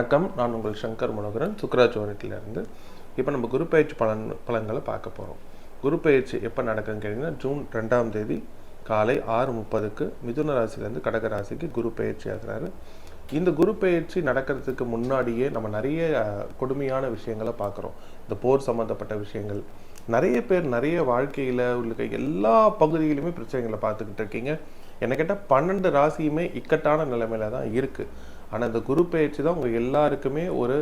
வணக்கம். நான் உங்கள் சங்கர் மனோகரன், சுக்கராச்சாரியத்திலிருந்து. இப்போ நம்ம குரு பயிற்சி பலன்களை பார்க்க போகிறோம். குரு பயிற்சி எப்போ நடக்குதுன்னு கேட்டிங்கன்னா, ஜூன் 2ஆம் தேதி காலை 6:30க்கு மிதுன ராசிலேருந்து கடக ராசிக்கு குரு பயிற்சி ஆகிறாரு. இந்த குரு பயிற்சி நடக்கிறதுக்கு முன்னாடியே நம்ம நிறைய கொடுமையான விஷயங்களை பார்க்குறோம். இந்த போர் சம்மந்தப்பட்ட விஷயங்கள், நிறைய பேர் நிறைய வாழ்க்கையில் உள்ள எல்லா பகுதியிலுமே பிரச்சனைகளை பார்த்துக்கிட்டு இருக்கீங்க. என்ன கேட்டால் 12 ராசியுமே இக்கட்டான நிலைமையில தான் இருக்குது. ஆனால் இந்த குரு பயிற்சி தான் உங்கள் எல்லாருக்குமே ஒரு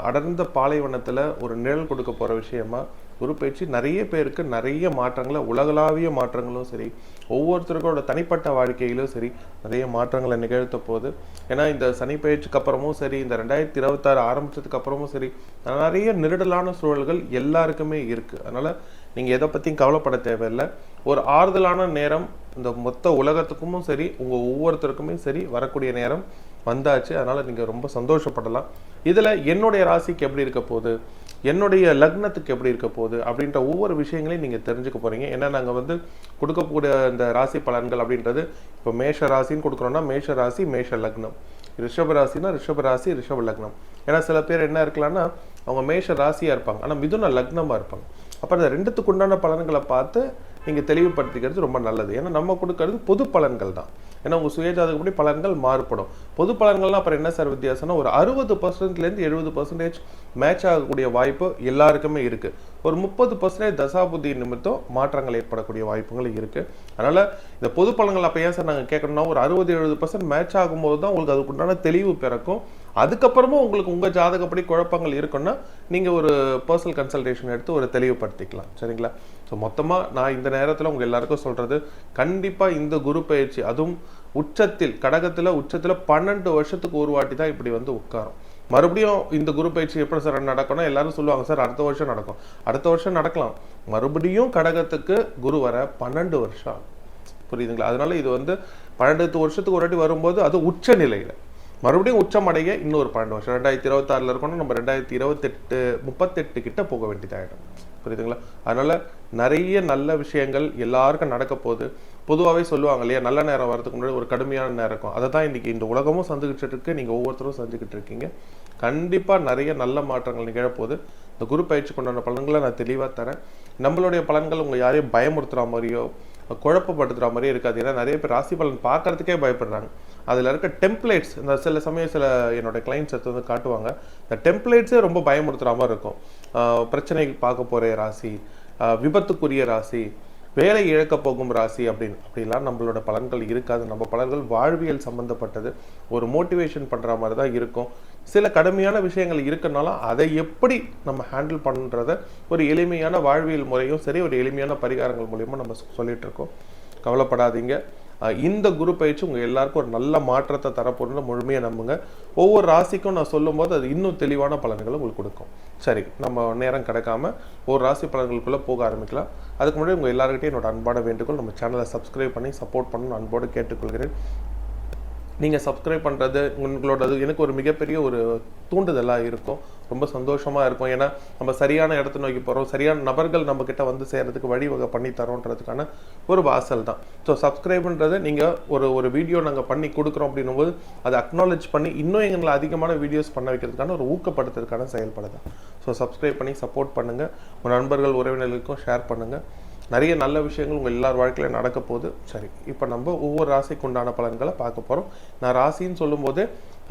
அடர்ந்த பாலைவனத்தில் ஒரு நிழல் கொடுக்க போகிற விஷயமா குரு பயிற்சி நிறைய பேருக்கு நிறைய மாற்றங்களை, உலகளாவிய மாற்றங்களும் சரி, ஒவ்வொருத்தருக்கோட தனிப்பட்ட வாழ்க்கையிலும் சரி நிறைய மாற்றங்களை நிகழ்த்த போகுது. ஏன்னா இந்த சனி பயிற்சிக்கு அப்புறமும் சரி, இந்த 2026 ஆரம்பித்ததுக்கு அப்புறமும் சரி, நிறைய நெருடலான சூழல்கள் எல்லாருக்குமே இருக்குது. அதனால் நீங்கள் எதை பற்றியும் கவலைப்பட தேவையில்லை. ஒரு ஆறுதலான நேரம் இந்த மொத்த உலகத்துக்கும் சரி, உங்கள் ஒவ்வொருத்தருக்குமே சரி வரக்கூடிய நேரம் வந்தாச்சு. அதனால் நீங்கள் ரொம்ப சந்தோஷப்படலாம். இதில் என்னுடைய ராசிக்கு எப்படி இருக்க போகுது, என்னுடைய லக்னத்துக்கு எப்படி இருக்க போகுது அப்படின்ற ஒவ்வொரு விஷயங்களையும் நீங்கள் தெரிஞ்சுக்க போகிறீங்க. ஏன்னா நாங்கள் கொடுக்கக்கூடிய இந்த ராசி பலன்கள் அப்படின்றது, இப்போ மேஷ ராசின்னு கொடுக்குறோன்னா மேஷ ராசி மேஷ லக்னம், ரிஷப ராசினா ரிஷப ராசி ரிஷப லக்னம். ஏன்னா சில பேர் என்ன இருக்கலாம்னா அவங்க மேஷ ராசியாக இருப்பாங்க, ஆனால் மிதுன லக்னமாக இருப்பாங்க. அப்போ அந்த ரெண்டுத்துக்கு உண்டான பலன்களை பார்த்து நீங்கள் தெளிவுபடுத்திக்கிறது ரொம்ப நல்லது. ஏன்னா நம்ம கொடுக்கறது பொது பலன்கள் தான். ஏன்னா உங்கள் சுயஜாதகப்படி பலன்கள் மாறுபடும். பொது பலன்கள்லாம் அப்புறம் என்ன சார் வித்தியாசம்னா, ஒரு 60%லேருந்து 70% மேட்ச் ஆகக்கூடிய வாய்ப்பு எல்லாருக்குமே இருக்குது. ஒரு 30% தசாபுத்தி நிமித்தம் மாற்றங்கள் ஏற்படக்கூடிய வாய்ப்புகள் இருக்குது. அதனால் இந்த பொது பலன்கள் அப்போ ஏன் சார் நாங்கள் கேட்கணும்னா, ஒரு 60-70% மேட்ச் ஆகும்போது தான் உங்களுக்கு அதுக்குண்டான தெளிவு பிறக்கும். அதுக்கப்புறமும் உங்களுக்கு உங்கள் ஜாதகப்படி குழப்பங்கள் இருக்குன்னா நீங்கள் ஒரு பர்சனல் கன்சல்டேஷன் எடுத்து ஒரு தெளிவுபடுத்திக்கலாம். சரிங்களா? ஸோ மொத்தமாக நான் இந்த நேரத்தில் உங்கள் எல்லாருக்கும் சொல்கிறது, கண்டிப்பாக இந்த குரு பயிற்சி, அதுவும் உச்சத்தில் கடகத்தில் உச்சத்தில் 12 வருஷத்துக்கு ஒரு வாட்டி தான் இப்படி உட்காரும். மறுபடியும் இந்த குரு பயிற்சி எப்படி சார் நடக்கணும் எல்லாரும் சொல்லுவாங்க, சார் அடுத்த வருஷம் நடக்கும். அடுத்த வருஷம் நடக்கலாம். மறுபடியும் கடகத்துக்கு குரு வர 12 வருஷம் புரியுதுங்களா? அதனால இது 12 வருஷத்துக்கு ஒரு வாட்டி வரும்போது அது உச்ச நிலையில் மறுபடியும் உச்சம் அடைய இன்னொரு 12 வருஷம். 2026 இருக்கணும், நம்ம 2038 கிட்ட போக வேண்டியதாகிடும். புரியுதுங்களா? அதனால நிறைய நல்ல விஷயங்கள் எல்லாருக்கும் நடக்க போகுது. பொதுவாகவே சொல்லுவாங்க இல்லையா, நல்ல நேரம் வரதுக்கு முன்னாடி ஒரு கடுமையான நேரம் இருக்கும். அதை தான் இன்னைக்கு இந்த உலகமும் சந்திக்கிட்டு இருக்கு, நீங்கள் ஒவ்வொருத்தரும் செஞ்சுக்கிட்டு இருக்கீங்க. கண்டிப்பாக நிறைய நல்ல மாற்றங்கள் நிகழப்போகுது. இந்த குரு பயிற்சி கொண்டான பலன்களை நான் தெளிவாக தரேன். நம்மளுடைய பலன்கள் உங்கள் யாரையும் பயமுறுத்துகிற மாதிரியோ குழப்பப்படுத்துகிற மாதிரியே இருக்காது. ஏன்னா நிறைய பேர் ராசி பலன் பார்க்கறதுக்கே பயப்படுறாங்க. அதில் இருக்க டெம்ப்ளேட்ஸ், இந்த சில சமயம் சில என்னோடய கிளைண்ட்ஸ் எடுத்து காட்டுவாங்க, இந்த டெம்ப்ளேட்ஸே ரொம்ப பயமுறுத்துகிற மாதிரி இருக்கும். பிரச்சனைக்கு பார்க்க போகிற ராசி, விபத்துக்குரிய ராசி, வேலை இழக்க போகும் ராசி அப்படிலாம் நம்மளோட பலன்கள் இருக்காது. நம்ம பலன்கள் வாழ்வியல் சம்மந்தப்பட்டது, ஒரு மோட்டிவேஷன் பண்ணுற மாதிரி தான் இருக்கும். சில கடுமையான விஷயங்கள் இருக்குனாலும் அதை எப்படி நம்ம ஹேண்டில் பண்ணுறத ஒரு எளிமையான வாழ்வியல் முறையும் சரி, ஒரு எளிமையான பரிகாரங்கள் மூலியமாக நம்ம சொல்லிட்டு இருக்கோம். கவலைப்படாதீங்க. இந்த குரு பயிற்சி உங்கள் எல்லாருக்கும் ஒரு நல்ல மாற்றத்தை தரப்போன்னு முழுமையாக நம்புங்க. ஒவ்வொரு ராசிக்கும் நான் சொல்லும் போது அது இன்னும் தெளிவான பலன்களை உங்களுக்கு கொடுக்கும். சரி, நம்ம நேரம் கிடைக்காம ஒரு ராசி பலன்களுக்குள்ளே போக ஆரம்பிக்கலாம். அதுக்கு முன்னாடி உங்கள் எல்லாருக்கிட்டையும் என்னோட அன்பான வேண்டுகோள், நம்ம சேனலை சப்ஸ்கிரைப் பண்ணி சப்போர்ட் பண்ணணும்னு அன்போடு கேட்டுக்கொள்கிறேன். நீங்கள் சப்ஸ்கிரைப் பண்ணுறது உங்களோடது எனக்கு ஒரு மிகப்பெரிய ஒரு தூண்டுதலாக இருக்கும். ரொம்ப சந்தோஷமாக இருக்கும். ஏன்னா நம்ம சரியான இடத்த நோக்கி போகிறோம், சரியான நபர்கள் நம்மக்கிட்ட சேர்கிறதுக்கு வழிவகை பண்ணி தரோன்றதுக்கான ஒரு வாசல் தான். ஸோ சப்ஸ்கிரைப்ன்றது நீங்கள் ஒரு வீடியோ நாங்கள் பண்ணி கொடுக்குறோம் அப்படின்னும் போது அதை அக்னாலேஜ் பண்ணி இன்னும் எங்களை அதிகமான வீடியோஸ் பண்ண வைக்கிறதுக்கான ஒரு ஊக்கப்படுத்துறதுக்கான செயல்பாடு தான். ஸோ சப்ஸ்கிரைப் பண்ணி சப்போர்ட் பண்ணுங்கள். உங்கள் நண்பர்கள் உறவினர்களுக்கும் ஷேர் பண்ணுங்கள். நிறைய நல்ல விஷயங்கள் உங்கள் எல்லார் வாழ்க்கையில நடக்க போகுது. சரி, இப்போ நம்ம ஒவ்வொரு ராசிக்கு உண்டான பலன்களை பார்க்க போகிறோம். நான் ராசின்னு சொல்லும்போது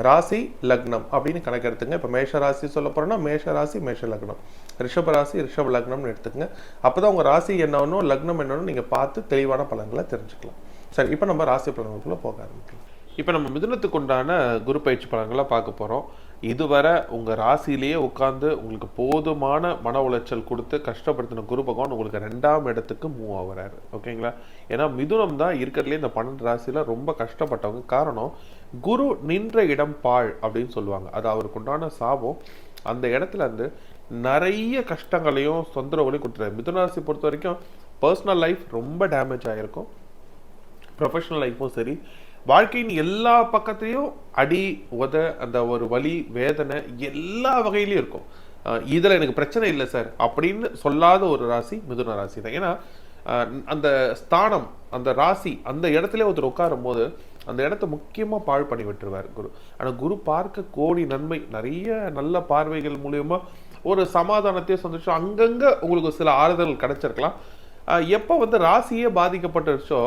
ராசி லக்னம் அப்படின்னு கணக்கெடுத்துங்க. இப்போ மேஷ ராசி சொல்ல போகிறோன்னா மேஷ ராசி மேஷ லக்னம், ரிஷப ராசி ரிஷப லக்னம்னு எடுத்துக்கங்க. அப்போ தான் உங்கள் ராசி என்னவோ லக்னம் என்னன்னு நீங்கள் பார்த்து தெளிவான பலன்களை தெரிஞ்சுக்கலாம். சரி, இப்போ நம்ம ராசி பலன்களுக்குள்ளே போக ஆரம்பிக்கலாம். இப்போ நம்ம மிதுனத்துக்கு உண்டான குரு பயிற்சி பலன்களை பார்க்க போகிறோம். இதுவரை உங்கள் ராசியிலேயே உட்காந்து உங்களுக்கு போதுமான மன உளைச்சல் கொடுத்து கஷ்டப்படுத்தின குரு பகவான் உங்களுக்கு 2ஆம் இடத்துக்கு மூவ் ஆகுறாரு. ஓகேங்களா? ஏன்னா மிதுனம் தான் இருக்கிறதுலே இந்த 12 ராசியில் ரொம்ப கஷ்டப்பட்டவங்க. காரணம், குரு நின்ற இடம் பாழ் அப்படின்னு சொல்லுவாங்க. அது அவருக்கு உண்டான சாபம். அந்த இடத்துல நிறைய கஷ்டங்களையும் தொந்தரவுகளையும் கொடுத்துறாரு. மிதுன ராசி பொறுத்த வரைக்கும் பர்சனல் லைஃப் ரொம்ப டேமேஜ் ஆகிருக்கும், ப்ரொஃபஷனல் லைஃப்பும் சரி, வாழ்க்கையின் எல்லா பக்கத்துலையும் அடி உத, அந்த ஒரு வலி வேதனை எல்லா வகையிலையும் இருக்கும். இதில் எனக்கு பிரச்சனை இல்லை சார் அப்படின்னு சொல்லாத ஒரு ராசி மிதுன ராசி தான். ஏன்னா அந்த ஸ்தானம், அந்த ராசி, அந்த இடத்துல ஒருத்தர் உட்காரும் போது அந்த இடத்த முக்கியமாக பாழ் பண்ணி விட்டுருவார் குரு. ஆனால் குரு பார்க்க கோடி நன்மை, நிறைய நல்ல பார்வைகள் மூலியமா ஒரு சமாதானத்தையும் சந்தோஷம், அங்கங்கே உங்களுக்கு சில ஆறுதல் கிடைச்சிருக்கலாம். எப்போ வந்து ராசியே பாதிக்கப்பட்டுருச்சோ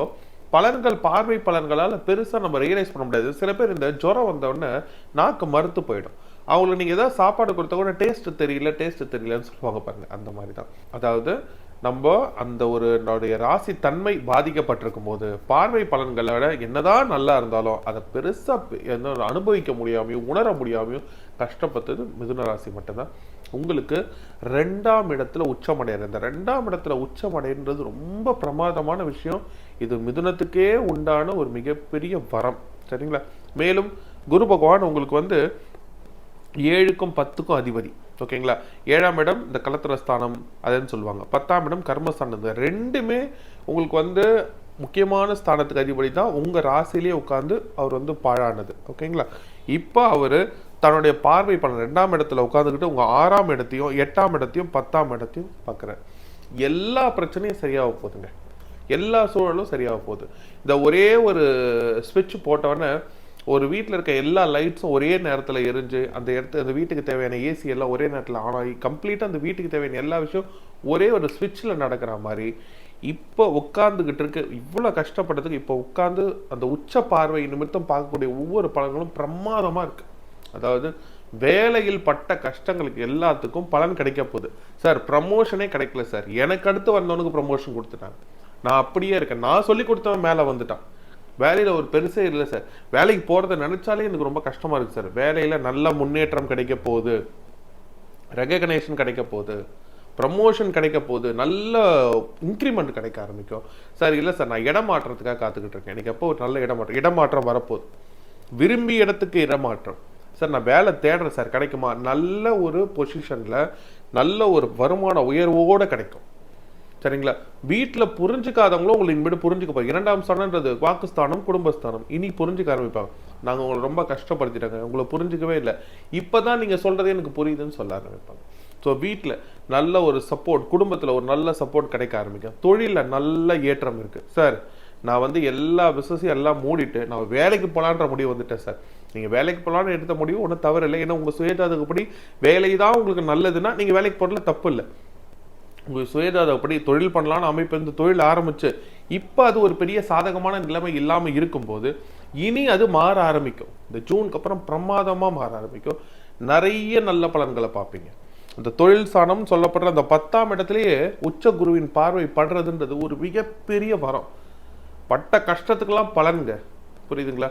பலன்கள், பார்வை பலன்களால் பெருசாக நம்ம ரியலைஸ் பண்ண முடியாது. சில பேர் இந்த ஜுரம் வந்தோடனே நாக்கு மறுத்து போயிடும். அவங்களுக்கு நீங்கள் ஏதாவது சாப்பாடு கொடுத்த கூட டேஸ்ட்டு தெரியலன்னு சொல்லுவாங்க பாருங்க. அந்த மாதிரி தான். அதாவது நம்ம அந்த ஒரு நம்முடைய ராசி தன்மை பாதிக்கப்பட்டிருக்கும் போது பார்வை பலன்களோட என்னதான் நல்லா இருந்தாலும் அதை பெருசாக அனுபவிக்க முடியாமையும் உணர முடியாமையும் கஷ்டப்பட்டது மிதுன ராசி மட்டும்தான். உங்களுக்கு 2ஆம் இடத்துல உச்சமடைகிறது, இந்த 2ஆம் இடத்துல உச்சமடைன்றது ரொம்ப பிரமாதமான விஷயம். இது மிதுனத்துக்கே உண்டான ஒரு மிகப்பெரிய வரம். சரிங்களா? மேலும் குரு பகவான் உங்களுக்கு வந்து 7க்கும் 10க்கும் அதிபதி. ஓகேங்களா? 7ஆம் இடம் இந்த கலத்திரஸ்தானம் அதுன்னு சொல்லுவாங்க, 10ஆம் இடம் கர்மஸ்தானம். இந்த ரெண்டுமே உங்களுக்கு வந்து முக்கியமான ஸ்தானத்துக்கு அதிபதி தான். உங்கள் ராசியிலே உட்காந்து அவர் வந்து பாழானது. ஓகேங்களா? இப்போ அவர் தன்னுடைய பார்வை பண்ண 2ஆம் இடத்துல உட்காந்துக்கிட்டு உங்கள் 6ஆம் இடத்தையும் 8ஆம் இடத்தையும் 10ஆம் இடத்தையும் பார்க்குறார். எல்லா பிரச்சனையும் சரியாக போகுதுங்க, எல்லா சூழலும் சரியாக போகுது. இந்த ஒரே ஒரு ஸ்விட்ச் போட்டோன்னே ஒரு வீட்டில் இருக்க எல்லா லைட்ஸும் ஒரே நேரத்தில் எரிஞ்சு அந்த வீட்டுக்கு தேவையான ஏசி எல்லாம் ஒரே நேரத்தில் ஆன் ஆகி கம்ப்ளீட்டாக அந்த வீட்டுக்கு தேவையான எல்லா விஷயம் ஒரே ஒரு ஸ்விட்சில் நடக்கிற மாதிரி இப்போ உட்காந்துக்கிட்டு இருக்கு. இவ்வளோ கஷ்டப்பட்டதுக்கு இப்போ உட்காந்து அந்த உச்ச பார்வை நிமித்தம் பார்க்கக்கூடிய ஒவ்வொரு பலன்களும் பிரமாதமாக இருக்குது. அதாவது வேலையில் பட்ட கஷ்டங்களுக்கு எல்லாத்துக்கும் பலன் கிடைக்க போகுது. சார் ப்ரமோஷனே கிடைக்கல சார், எனக்கு அடுத்து வந்தவனுக்கு ப்ரமோஷன் கொடுத்துட்டாங்க, நான் அப்படியே இருக்கேன், நான் சொல்லி கொடுத்தவன் மேலே வந்துட்டான், வேலையில் ஒரு பெருசே இல்லை சார், வேலைக்கு போகிறத நினச்சாலே எனக்கு ரொம்ப கஷ்டமாக இருக்குது சார், வேலையில் நல்ல முன்னேற்றம் கிடைக்க போகுது, ரெகக்னேஷன் கிடைக்க போகுது, ப்ரமோஷன் கிடைக்க போகுது, நல்ல இன்க்ரிமெண்ட் கிடைக்க ஆரம்பிக்கும் சார். இல்லை சார் நான் இடமாற்றத்துக்காக காத்துக்கிட்டு இருக்கேன், எனக்கு எப்போ ஒரு நல்ல இடமாற்றம் வரப்போகுது, விரும்பி இடத்துக்கு இடமாற்றம் சார், நான் வேலை தேடுறேன் சார் கிடைக்குமா, நல்ல ஒரு பொசிஷனில் நல்ல ஒரு வருமான உயர்வோடு கிடைக்கும். சரிங்களா? வீட்டில் புரிஞ்சுக்காதவங்களும் உங்களுக்கு இனிமேட்டு புரிஞ்சுக்க போய் 2ஆம் ஸ்தானன்றது வாக்குஸ்தானம் குடும்பஸ்தானம், இனி புரிஞ்சுக்க ஆரம்பிப்பாங்க. நாங்கள் உங்களை ரொம்ப கஷ்டப்படுத்திட்டாங்க, உங்களை புரிஞ்சிக்கவே இல்லை, இப்போ தான் நீங்கள் சொல்கிறதே எனக்கு புரியுதுன்னு சொல்ல ஆரம்பிப்பாங்க. ஸோ வீட்டில் நல்ல ஒரு சப்போர்ட், குடும்பத்தில் ஒரு நல்ல சப்போர்ட் கிடைக்க ஆரம்பிக்கும். தொழிலில் நல்ல ஏற்றம் இருக்குது சார், நான் வந்து எல்லா பிஸ்னஸையும் எல்லாம் மூடிட்டு நான் வேலைக்கு போகலான்ற முடிவு வந்துட்டேன் சார். நீங்கள் வேலைக்கு போகலான்னு எடுத்த முடிவு ஒன்றும் தவறு இல்லை, ஏன்னா உங்கள் சுயஜாதகப்படி வேலை தான் உங்களுக்கு நல்லதுன்னா நீங்கள் வேலைக்கு போகிறதுல தப்பு இல்லை. உங்கள் சுயஜாதகப்படி தொழில் பண்ணலான்னு அமைப்பு இந்த தொழில் ஆரம்பிச்சு இப்போ அது ஒரு பெரிய சாதகமான நிலைமை இல்லாமல் இருக்கும்போது இனி அது மாற ஆரம்பிக்கும். இந்த ஜூனுக்கு அப்புறம் பிரமாதமாக மாற ஆரம்பிக்கும். நிறைய நல்ல பலன்களை பார்ப்பீங்க. அந்த தொழில் ஸ்தானம் சொல்லப்படுற அந்த 10ஆம் இடத்துலையே உச்ச குருவின் பார்வை படுறதுன்றது ஒரு மிகப்பெரிய வரம். பட்ட கஷ்டத்துக்கெல்லாம் பலன்க, புரியுதுங்களா?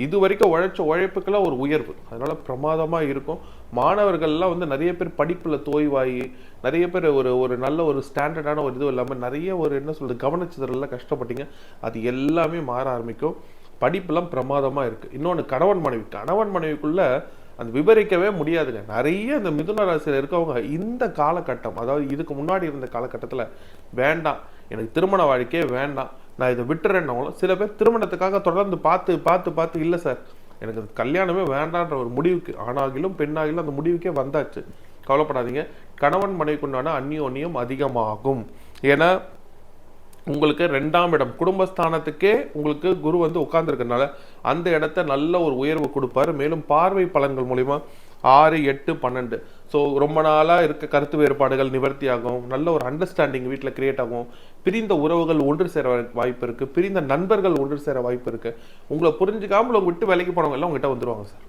இது வரைக்கும் உழைச்ச உழைப்புக்கெல்லாம் ஒரு உயர்வு, அதனால பிரமாதமாக இருக்கும். மாணவர்கள்லாம் வந்து நிறைய பேர் படிப்பில் தோய்வாயி, நிறைய பேர் ஒரு நல்ல ஒரு ஸ்டாண்டர்டான ஒரு இது இல்லாமல் நிறைய ஒரு என்ன சொல்கிறது கவனிச்சதுலாம் கஷ்டப்பட்டீங்க, அது எல்லாமே மாற ஆரம்பிக்கும். படிப்புலாம் பிரமாதமாக இருக்குது. இன்னொன்று கணவன் மனைவிக்குள்ளே அந்த விவரிக்கவே முடியாதுங்க. நிறைய இந்த மிதுன ராசியில் இருக்கவங்க இந்த காலகட்டம், அதாவது இதுக்கு முன்னாடி இருந்த காலகட்டத்தில் வேண்டாம் எனக்கு திருமண வாழ்க்கையே வேண்டாம் நான் இதை விட்டுறேன்னவங்களும் சில பேர் திருமணத்துக்காக தொடர்ந்து பார்த்து இல்லை சார் எனக்கு கல்யாணமே வேண்டான்ற ஒரு முடிவுக்கு, ஆணாகிலும் பெண்ணாகிலும் அந்த முடிவுக்கே வந்தாச்சு. கவலைப்படாதீங்க, கணவன் மனைவிக்குண்டான அந்யோன்யம் அதிகமாகும். ஏன்னா உங்களுக்கு 2ஆம் இடம் குடும்பஸ்தானத்துக்கே உங்களுக்கு குரு வந்து உட்கார்ந்துருக்கனால அந்த இடத்த நல்ல ஒரு உயர்வு கொடுப்பாரு. மேலும் பார்வை பலன்கள் மூலிமா 6, 8, 12 ஸோ ரொம்ப நாளாக இருக்க கருத்து வேறுபாடுகள் நிவர்த்தி ஆகும். நல்ல ஒரு அண்டர்ஸ்டாண்டிங் வீட்டில் கிரியேட் ஆகும். பிரிந்த உறவுகள் ஒன்று சேர வாய்ப்பு இருக்குது, பிரிந்த நண்பர்கள் ஒன்று சேர வாய்ப்பு இருக்குது. உங்களை புரிஞ்சுக்காமல் உங்க விட்டு வேலைக்கு போனவங்க எல்லாம் உங்ககிட்ட வந்துடுவாங்க சார்.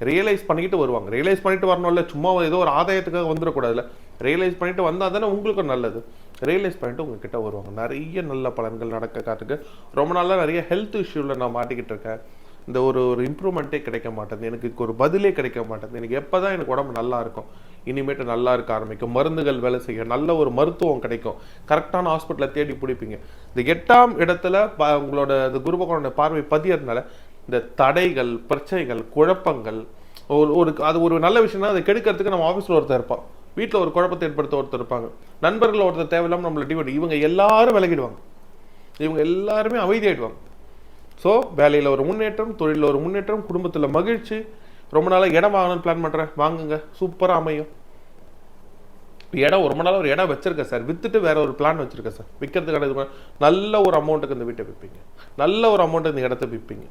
ரியலைஸ் பண்ணிக்கிட்டு வருவாங்க. ரியலைஸ் பண்ணிட்டு வரணும்ல, சும்மா ஏதோ ஒரு ஆதாயத்துக்காக வந்துடக்கூடாதுல்ல. ரியலைஸ் பண்ணிட்டு வந்தால் தானே உங்களுக்கு நல்லது. ரியலைஸ் பண்ணிட்டு உங்ககிட்ட வருவாங்க. நிறைய நல்ல பலன்கள் நடக்க காத்துக்கு. ரொம்ப நாளாக நிறைய ஹெல்த் இஷ்யூவில் நான் மாட்டிக்கிட்டு இருக்கேன், இந்த ஒரு இம்ப்ரூவ்மெண்ட்டே கிடைக்க மாட்டேங்குது, எனக்கு இதுக்கு ஒரு பதிலே கிடைக்க மாட்டேங்குது, எனக்கு எப்போ தான் எனக்கு உடம்பு நல்லா இருக்கும், இனிமேட்டு நல்லா இருக்க ஆரம்பிக்கும், மருந்துகள் வேலை செய்ய, நல்ல ஒரு மருத்துவம் கிடைக்கும், கரெக்டான ஹாஸ்பிட்டலை தேடி பிடிப்பீங்க. இந்த 8ஆம் இடத்துல உங்களோட இந்த குரு பகவானோட பார்வை பதியறதுனால இந்த தடைகள், பிரச்சனைகள், குழப்பங்கள் அது ஒரு நல்ல விஷயம்னா அதை கெடுக்கிறதுக்கு நம்ம ஆஃபீஸில் ஒருத்தர் இருப்பான், வீட்டில் ஒரு குழப்பத்தை ஏற்படுத்த ஒருத்தர் இருப்பாங்க, நண்பர்கள் ஒருத்தர் தேவையில்லாமல் நம்மளை டிவைட், இவங்க எல்லாரும் விலகிடுவாங்க, இவங்க எல்லாருமே அமைதியாயிடுவாங்க. ஸோ வேலையில் ஒரு முன்னேற்றம், தொழிலில் ஒரு முன்னேற்றம், குடும்பத்தில் மகிழ்ச்சி. ரொம்ப நாளாக இடம் வாங்கணும்னு பிளான் பண்ணுறேன், வாங்குங்க, சூப்பராக அமையும். இடம் ரொம்ப நாளாக ஒரு இடம் வச்சிருக்கேன் சார், விற்றுட்டு வேற ஒரு பிளான் வச்சுருக்கேன் சார், விற்கிறதுக்கான நல்ல ஒரு அமௌண்ட்டுக்கு இந்த வீட்டை விற்பீங்க, நல்ல ஒரு அமௌண்ட்டு இந்த இடத்த விற்பீங்க.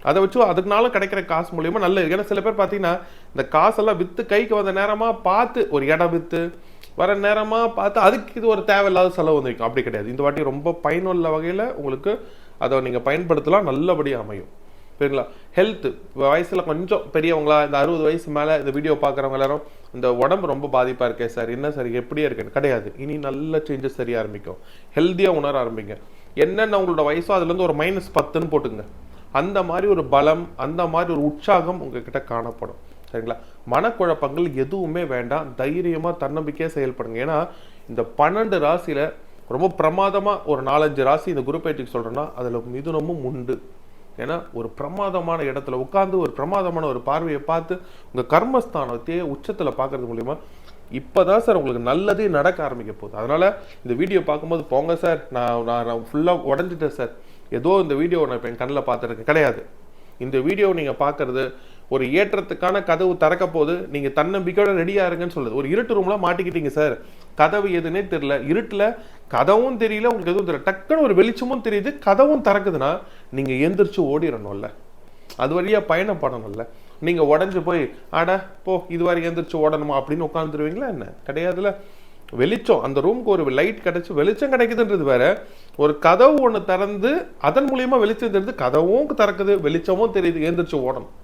அதை வச்சு அதுக்குனால கிடைக்கிற காசு மூலியமா நல்ல, ஏன்னா சில பேர் பார்த்தீங்கன்னா இந்த காசெல்லாம் விற்று கைக்கு வந்த நேரமாக பார்த்து ஒரு இடம் விற்று வர நேரமாக பார்த்து அதுக்கு இது ஒரு தேவையில்லாத செலவு வந்துருக்கும். அப்படி கிடையாது. இந்த வாட்டி ரொம்ப பயனுள்ள வகையில் உங்களுக்கு அதை நீங்கள் பயன்படுத்தலாம், நல்லபடியாக அமையும். சரிங்களா? ஹெல்த்து வயசில் கொஞ்சம் பெரியவங்களா, இந்த 60 வயசு மேலே இந்த வீடியோ பார்க்குறவங்க எல்லாரும் இந்த உடம்பு ரொம்ப பாதிப்பாக இருக்கே சார், என்ன சார் எப்படியே இருக்கேன்னு கிடையாது. இனி நல்ல சேஞ்சஸ் தெரிய ஆரம்பிக்கும், ஹெல்த்தியாக உணர ஆரம்பிங்க. என்னென்ன உங்களோட வயசோ அதுலேருந்து ஒரு -10ன்னு போட்டுங்க. அந்த மாதிரி ஒரு பலம், அந்த மாதிரி ஒரு உற்சாகம் உங்ககிட்ட காணப்படும். சரிங்களா? மனக்குழப்பங்கள் எதுவுமே வேண்டாம், தைரியமாக தன்னம்பிக்கையாக செயல்படுங்க. ஏன்னா இந்த 12 ராசியில் ரொம்ப பிரமாதமாக ஒரு 4-5 ராசி இந்த குரு பயிற்சிக்கு சொல்கிறேன்னா அதில் மிதுனமும் உண்டு. ஏன்னா ஒரு பிரமாதமான இடத்துல உட்காந்து ஒரு பிரமாதமான ஒரு பார்வையை பார்த்து உங்கள் கர்மஸ்தானத்தையே உச்சத்தில் பார்க்கறது மூலிமா இப்போதான் சார் உங்களுக்கு நல்லதே நடக்க ஆரம்பிக்க போகுது. அதனால் இந்த வீடியோ பார்க்கும்போது போங்க சார், நான் ஃபுல்லாக உடஞ்சிட்டேன் சார், ஏதோ இந்த வீடியோ நான் இப்போ என் கண்ணில் பார்த்துருக்கேன் கிடையாது. இந்த வீடியோ நீங்கள் பார்க்குறது ஒரு ஏற்றத்துக்கான கதவு திறக்க போது, நீங்கள் தன்னம்பிக்கையோட ரெடியாக இருங்கன்னு சொல்லுது. ஒரு இருட்டு ரூம்லாம் மாட்டிக்கிட்டீங்க சார், கதவு எதுன்னே தெரியல, இருட்டில் கதவும் தெரியல, உங்களுக்கு எதுவும் தெரியல, டக்குன்னு ஒரு வெளிச்சமும் தெரியுது, கதவும் திறக்குதுன்னா நீங்கள் எந்திரிச்சு ஓடிடணும்ல, அது வழியாக பயணப்படணும்ல. நீங்கள் உடஞ்சி போய் ஆடா போ இது வரை எந்திரிச்சு ஓடணுமா அப்படின்னு உட்காந்துருவீங்களா என்ன? கிடையாதுல. வெளிச்சம், அந்த ரூமுக்கு ஒரு லைட் கிடைச்சி வெளிச்சம் கிடைக்குதுன்றது வேற, ஒரு கதவு ஒன்று திறந்து அதன் மூலியமா வெளிச்சம் தெரியுது, கதவும் திறக்குது, வெளிச்சமும் தெரியுது, எழுந்திரிச்சு ஓடணும்.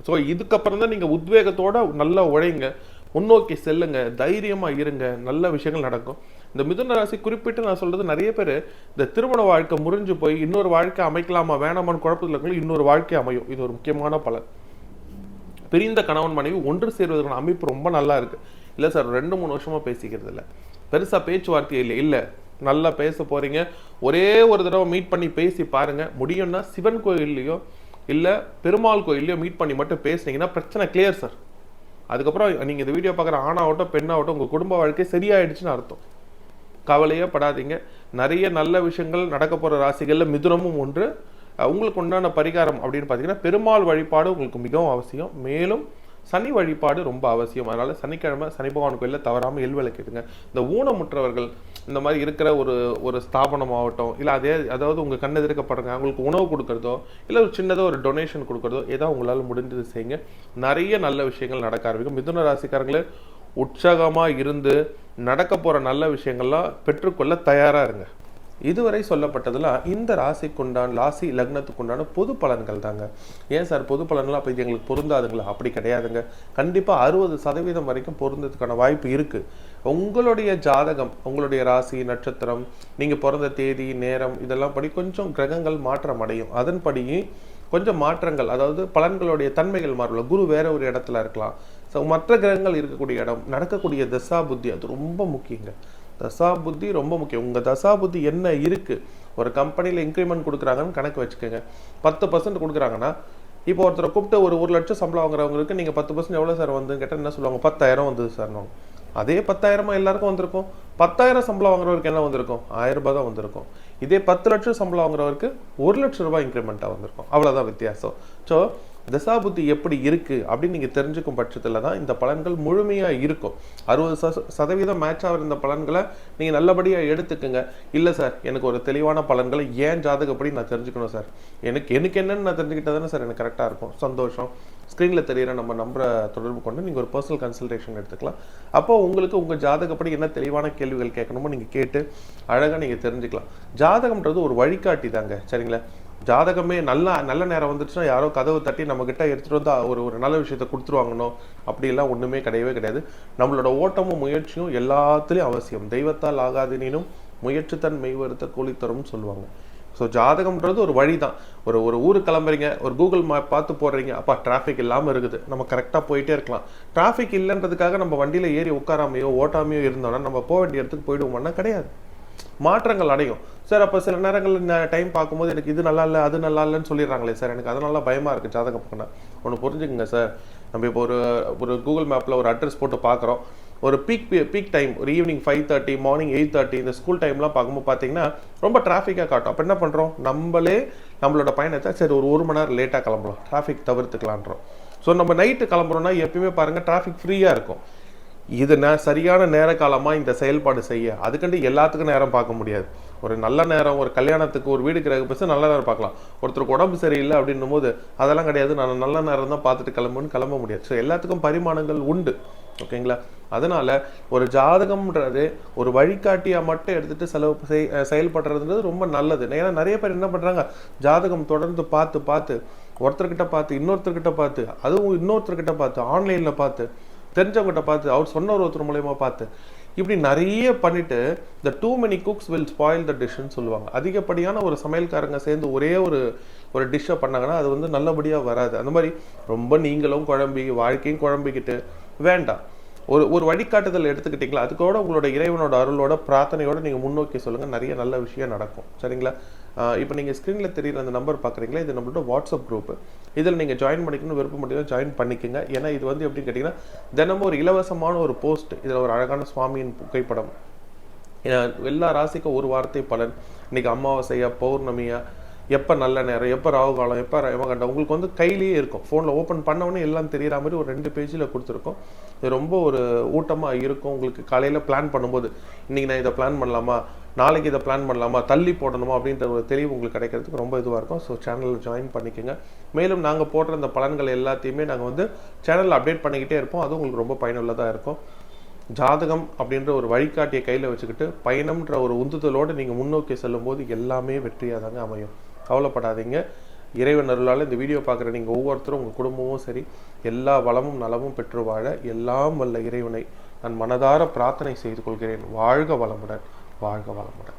ஸோ இதுக்கப்புறம் தான் நீங்கள் உத்வேகத்தோட நல்லா உழைங்க, முன்னோக்கி செல்லுங்க, தைரியமாக இருங்க, நல்ல விஷயங்கள் நடக்கும். இந்த மிதுன ராசி குறிப்பிட்டு நான் சொல்றது, நிறைய பேர் இந்த திருமண வாழ்க்கை முறிஞ்சு போய் இன்னொரு வாழ்க்கை அமைக்கலாமா வேணாமான்னு குழப்பத்தில் இருக்கவங்க இன்னொரு வாழ்க்கை அமையும். இது ஒரு முக்கியமான பலன். பிரிந்த கணவன் மனைவி ஒன்று சேர்வதற்கான அமைப்பு ரொம்ப நல்லா இருக்கு. இல்லை சார் 2-3 வருஷமா பேசிக்கிறது இல்லை, பெருசாக பேச்சுவார்த்தை இல்லை, நல்லா பேச போறீங்க, ஒரே ஒரு தடவை மீட் பண்ணி பேசி பாருங்க. முடியும்னா சிவன் கோயில்லையோ இல்லை பெருமாள் கோயில்லையோ மீட் பண்ணி மட்டும் பேசுனீங்கன்னா பிரச்சனை கிளியர் சார். அதுக்கப்புறம் நீங்கள் இந்த வீடியோ பார்க்குற ஆணாகட்டும் பெண்ணாகட்டும் உங்கள் குடும்ப வாழ்க்கை சரியாயிடுச்சுன்னு அர்த்தம். கவலையே படாதீங்க. நிறைய நல்ல விஷயங்கள் நடக்க போகிற ராசிகளில் மிதுனமும் ஒன்று. உங்களுக்கு உண்டான பரிகாரம் அப்படின்னு பார்த்தீங்கன்னா பெருமாள் வழிபாடு உங்களுக்கு மிகவும் அவசியம். மேலும் சனி வழிபாடு ரொம்ப அவசியம். அதனால சனிக்கிழமை சனி பகவான் கோயிலில் தவறாமல் எள்விளக்கிடுங்க. இந்த ஊனமுற்றவர்கள் இந்த மாதிரி இருக்கிற ஒரு ஸ்தாபனம் ஆகட்டும், இல்லை அதாவது உங்கள் கண் எதிர்க்கப்படுறாங்க அவங்களுக்கு உணவு கொடுக்குறதோ இல்லை ஒரு சின்னதாக ஒரு டொனேஷன் கொடுக்குறதோ ஏதாவது உங்களால் முடிஞ்சது செய்யுங்க. நிறைய நல்ல விஷயங்கள் நடக்க ஆரம்பிக்கும். மிதுன ராசிக்காரங்களே உற்சாகமாக இருந்து நடக்க போகிற நல்ல விஷயங்கள்லாம் பெற்றுக்கொள்ள தயாராக இருங்க. இதுவரை சொல்லப்பட்டதில் இந்த ராசிக்குண்டான ராசி லக்னத்துக்குண்டான பொது பலன்கள் தாங்க. ஏன் சார் பொது பலன்லாம் அப்போ இது எங்களுக்கு பொருந்தாதுங்களா? அப்படி கிடையாதுங்க. கண்டிப்பாக 60% வரைக்கும் பொருந்ததுக்கான வாய்ப்பு இருக்குது. உங்களுடைய ஜாதகம், உங்களுடைய ராசி நட்சத்திரம், நீங்கள் பிறந்த தேதி நேரம் இதெல்லாம் படி கொஞ்சம் கிரகங்கள் மாற்றம் அடையும். அதன்படி கொஞ்சம் மாற்றங்கள், அதாவது பலன்களுடைய தன்மைகள் மாறல. குரு வேற ஒரு இடத்துல இருக்கலாம், ஸோ மற்ற கிரகங்கள் இருக்கக்கூடிய இடம், நடக்கக்கூடிய தசா புத்தி அது ரொம்ப முக்கியங்க. தசா புத்தி ரொம்ப முக்கியம். உங்கள் தசா புத்தி என்ன இருக்குது? ஒரு கம்பெனியில் இன்க்ரிமெண்ட் கொடுக்குறாங்கன்னு கணக்கு வச்சுக்கோங்க. 10% கொடுக்குறாங்கன்னா இப்போ ஒருத்தரை கூப்பிட்டு ஒரு 1 லட்சம் சம்பளம் வாங்குறவங்களுக்கு நீங்கள் 10% எவ்வளோ சார் வந்து கேட்டால் என்ன சொல்லுவாங்க? 10,000 வந்தது சார். அதே 10,000 எல்லாருக்கும் வந்திருக்கும். 10,000 சம்பளம் வாங்குறவருக்கு என்ன வந்திருக்கும்? 1000 ரூபாய் தான் வந்திருக்கும். இதே 10 லட்சம் சம்பளம் வாங்குறவருக்கு 1 லட்சம் ரூபாய் இன்க்ரிமெண்ட்டாக வந்திருக்கும். அவ்வளோதான் வித்தியாசம். ஸோ தசாபுத்தி எப்படி இருக்குது அப்படின்னு நீங்கள் தெரிஞ்சுக்கும் பட்சத்தில் தான் இந்த பலன்கள் முழுமையாக இருக்கும். 60% மேட்ச் ஆகிற இந்த பலன்களை நீங்கள் நல்லபடியாக எடுத்துக்கோங்க. இல்லை சார் எனக்கு ஒரு தெளிவான பலன்களை ஏன் ஜாதகப்படி நான் தெரிஞ்சுக்கணும் சார், எனக்கு என்னென்னு நான் தெரிஞ்சுக்கிட்டா தானே சார் எனக்கு கரெக்டாக இருக்கும். சந்தோஷம். ஸ்க்ரீனில் தெரிகிற நம்ம நம்பரை தொடர்பு கொண்டு நீங்கள் ஒரு பர்சனல் கன்சல்டேஷன் எடுத்துக்கலாம். அப்போ உங்களுக்கு உங்கள் ஜாதகப்படி என்ன தெளிவான கேள்விகள் கேட்கணுமோ நீங்கள் கேட்டு அழகாக நீங்கள் தெரிஞ்சுக்கலாம். ஜாதகம்ன்றது ஒரு வழிகாட்டி தாங்க. சரிங்களா? ஜாதகமே நல்ல நேரம் வந்துச்சுன்னா யாரோ கதவு தட்டி நம்மக்கிட்ட எடுத்துகிட்டு வந்து ஒரு நல்ல விஷயத்த கொடுத்துருவாங்கன்னோ அப்படிலாம் ஒன்றுமே கிடையவே கிடையாது. நம்மளோட ஓட்டமும் முயற்சியும் எல்லாத்துலேயும் அவசியம். தெய்வத்தால் ஆகாதினும் முயற்சி தன் மெய்வருத்த கூலி தரும்னு சொல்லுவாங்க. ஸோ ஜாதகம்ன்றது ஒரு வழி தான். ஒரு ஊர் கிளம்புறீங்க, ஒரு கூகுள் மேப் பார்த்து போடுறீங்க, அப்பா டிராஃபிக் இல்லாமல் இருக்குது, நம்ம கரெக்டாக போயிட்டே இருக்கலாம். டிராஃபிக் இல்லைன்றதுக்காக நம்ம வண்டியில் ஏறி உட்காராமையோ ஓட்டாமையோ இருந்தோம்னா நம்ம போக வேண்டிய இடத்துக்கு போயிடுவோம்னா கிடையாது. மாற்றங்கள் அடையும் சார். அப்போ சில நேரங்களில் டைம் பார்க்கும்போது எனக்கு இது நல்லா இல்லை அது நல்லா இல்லைன்னு சொல்லிடுறாங்களே சார், எனக்கு அதனால பயமாக இருக்குது ஜாதகம் பார்க்கணும். ஒன்று புரிஞ்சுக்குங்க சார், நம்ம இப்போ ஒரு கூகுள் மேப்பில் ஒரு அட்ரஸ் போட்டு பார்க்குறோம். ஒரு பீக் டைம் ஒரு ஈவினிங் 5:30 மார்னிங் 8:30 இந்த ஸ்கூல் டைம்லாம் பார்க்கும்போது பார்த்தீங்கன்னா ரொம்ப டிராஃபிக்காக காட்டும். அப்போ என்ன பண்ணுறோம்? நம்மளோட பயணத்தை சரி ஒரு மணி நேரம் லேட்டாக கிளம்பலாம், டிராஃபிக் தவிர்த்துக்கலான்றோம். ஸோ நம்ம நைட்டு கிளம்புறோம்னா எப்பயுமே பாருங்கள் டிராஃபிக் ஃப்ரீயாக இருக்கும். இது சரியான நேர காலமாக இந்த செயல்பாடு செய்ய, அதுக்கண்டு எல்லாத்துக்கும் நேரம் பார்க்க முடியாது. ஒரு நல்ல நேரம், ஒரு கல்யாணத்துக்கு, ஒரு வீடு கிரக பிரவேசம் நல்ல நேரம் பார்க்கலாம். ஒருத்தருக்கு உடம்பு சரியில்லை அப்படின்னும் போது அதெல்லாம் கிடையாது, நான் நல்ல நேரம் தான் பார்த்துட்டு கிளம்ப முடியாது. ஸோ எல்லாத்துக்கும் பரிமாணங்கள் உண்டு. ஓகேங்களா? அதனால ஒரு ஜாதகம்ன்றது ஒரு வழிகாட்டியாக மட்டும் எடுத்துட்டு செயல்படுறதுன்றது ரொம்ப நல்லது. ஏன்னா நிறைய பேர் என்ன பண்ணுறாங்க, ஜாதகம் தொடர்ந்து பார்த்து ஒருத்தர்கிட்ட பார்த்து இன்னொருத்தர்கிட்ட பார்த்து, அதுவும் இன்னொருத்தர்கிட்ட பார்த்து, ஆன்லைனில் பார்த்து, தெரிஞ்சவங்ககிட்ட பார்த்து, அவர் சொன்ன ஒருத்தர் மூலயமா பார்த்து, இப்படி நிறைய பண்ணிட்டு இந்த too many cooks will spoil the டிஷ்ன்னு சொல்லுவாங்க. அதிகப்படியான ஒரு சமையல்காரங்க சேர்ந்து ஒரே ஒரு டிஷ்ஷை பண்ணாங்கன்னா அது வந்து நல்லபடியாக வராது. அந்த மாதிரி ரொம்ப நீங்களும் குழம்பி வாழ்க்கையும் குழம்பிக்கிட்டு வேண்டாம். ஒரு வழிகாட்டுதல் எடுத்துக்கிட்டீங்களா, அதுக்கோட உங்களோட இறைவனோட அருளோட பிரார்த்தனையோட நீங்கள் முன்னோக்கி சொல்லுங்கள், நிறைய நல்ல விஷயம் நடக்கும். சரிங்களா? இப்போ நீங்கள் ஸ்க்ரீனில் தெரியுற அந்த நம்பர் பார்க்குறீங்களா, இது நம்மளோட வாட்ஸ்அப் குரூப்பு. இதில் நீங்கள் ஜாயின் பண்ணிக்கணும், விருப்பம் மட்டும் ஜாயின் பண்ணிக்கோங்க. ஏன்னா இது வந்து எப்படின்னு கேட்டிங்கன்னா, தினமும் ஒரு இலவசமான ஒரு போஸ்ட், இதில் ஒரு அழகான சுவாமியின் புகைப்படம், எல்லா ராசிக்கும் ஒரு வார்த்தை பலன், இன்னைக்கு அமாவாசையா பௌர்ணமியா, எப்போ நல்ல நேரம், எப்போ ராகு காலம், எப்போ யமகண்டம், உங்களுக்கு வந்து கையிலேயே இருக்கும். ஃபோனில் ஓப்பன் பண்ணவொடனே எல்லாம் தெரிகிற மாதிரி ஒரு 2 பேஜில் கொடுத்துருக்கோம். இது ரொம்ப ஒரு ஊட்டமாக இருக்கும். உங்களுக்கு காலையில் பிளான் பண்ணும்போது இன்றைக்கி நான் இதை பிளான் பண்ணலாமா, நாளைக்கு இதை பிளான் பண்ணலாமா, தள்ளி போடணுமா அப்படின்ற ஒரு தெளிவு உங்களுக்கு கிடைக்கிறதுக்கு ரொம்ப இதுவாக இருக்கும். ஸோ சேனலில் ஜாயின் பண்ணிக்கோங்க. மேலும் நாங்கள் போடுற அந்த பலன்கள் எல்லாத்தையுமே நாங்கள் வந்து சேனலில் அப்டேட் பண்ணிக்கிட்டே இருப்போம். அதுவும் உங்களுக்கு ரொம்ப பயனுள்ளதாக இருக்கும். ஜாதகம் அப்படின்ற ஒரு வழிகாட்டியை கையில் வச்சுக்கிட்டு பயணம்ன்ற ஒரு உந்துதலோடு நீங்கள் முன்னோக்கி செல்லும்போது எல்லாமே வெற்றியாக தாங்க அமையும். கவலைப்படாதீங்க. இறைவன் அருளால் இந்த வீடியோ பார்க்குற நீங்கள் ஒவ்வொருத்தரும் உங்கள் குடும்பமும் சரி எல்லா வளமும் நலமும் பெற்று வாழ எல்லாம் வல்ல இறைவனை நான் மனதார பிரார்த்தனை செய்து கொள்கிறேன். வாழ்க வளமுடன், வாழ்க வளமுடன்.